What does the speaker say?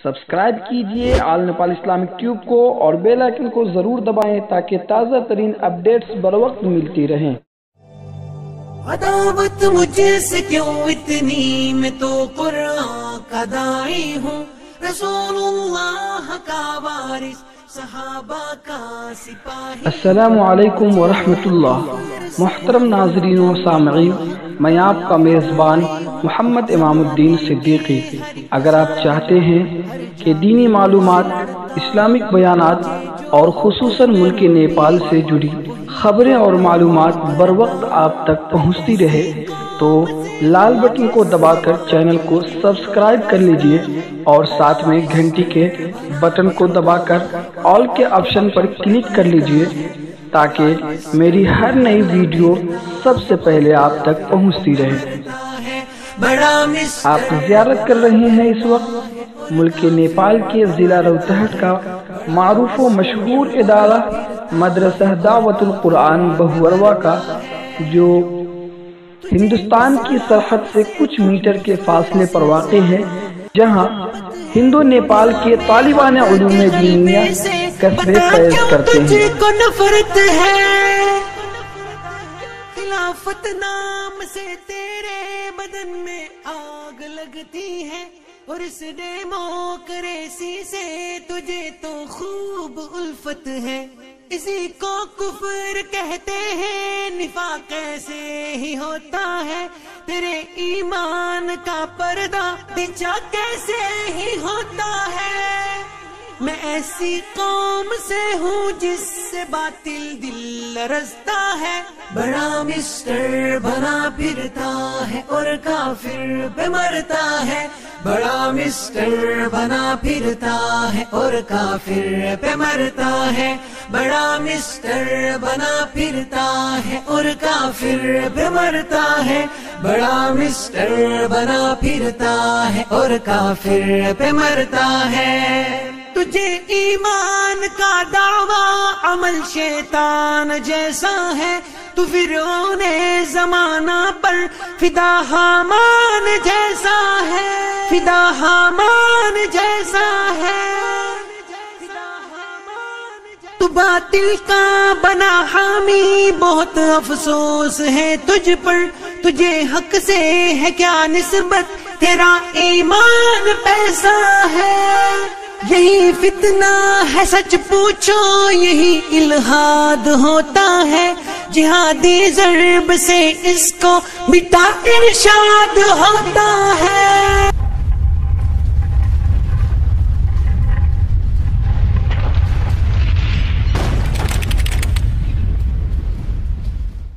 Subscribe کیجئے آل Nepal Islamic tube کو اور بیل آئیکن کو ضرور دبائیں تاکہ تازہ ترین اپڈیٹس بر وقت ملتی رہیں۔ عداوت مجھ سے کیوں اتنی، میں تو قرآن کا داعی ہوں، رسول اللہ کا وارث، صحابہ کا سپاہی۔ السلام علیکم ورحمۃ اللہ۔ محترم ناظرین و سامعین، میں آپ کا میزبان محمد امام الدین صدیقی۔ اگر آپ چاہتے ہیں کہ دینی معلومات، اسلامک بیانات اور خصوصاً ملک نیپال سے جڑی خبریں اور معلومات بر وقت آپ تک پہنچتی رہے تو لال بٹن کو دبا کر چینل کو سبسکرائب کر لیجئے اور ساتھ میں گھنٹی کے بٹن کو دبا کر آل کے آپشن پر کلک کر لیجئے تاکہ میری ہر نئی ویڈیو سب سے پہلے آپ تک پہنچتی رہے۔ آپ زیارت کر رہے ہیں اس وقت ملک نیپال کے ضلع روہتاٹ کا معروف و مشہور ادارہ مدرسہ دعوت القرآن بہوروا کا، جو ہندوستان کی سرحد سے کچھ میٹر کے فاصلے پر واقع ہے، جہاں ہندو نیپال کے طالبان علوم دینیہ کسب فیض کرتے ہیں۔ نفرت ہے خلافت نام سے تیرے بدن میں آگ لگتی ہے، اور اس ڈیموکریسی سے تجھے تو خوب الفت ہے۔ اسی کو کفر کہتے ہیں، نفاق کیسے ہی ہوتا ہے، تیرے ایمان کا پردہ بچھا کیسے ہی ہوتا ہے۔ میں ایسی قوم سے ہوں جس سے باطل دل لرزتا ہے، بڑا مسٹر بنا پھرتا ہے اور کافر پہ مرتا ہے، بڑا مسٹر بنا پھرتا ہے اور کافر پہ مرتا ہے، بڑا مسٹر بنا پھرتا ہے اور کافر پہ مرتا ہے، بڑا مسٹر بنا پھرتا ہے اور کافر پہ مرتا ہے۔ تجھے ایمان کا دعویٰ عمل شیطان جیسا ہے، تو فرعون زمانہ پر فدا حامان جیسا ہے، فدا حامان جیسا ہے۔ تو باطل کا بنا حامی، بہت افسوس ہے تجھ پر، تجھے حق سے ہے کیا نسبت، تیرا ایمان پیسہ ہے۔ یہی فتنہ ہے سچ پوچھو، یہی الہاد ہوتا ہے، جہادی ضرب سے اس کو مٹا ارشاد ہوتا ہے۔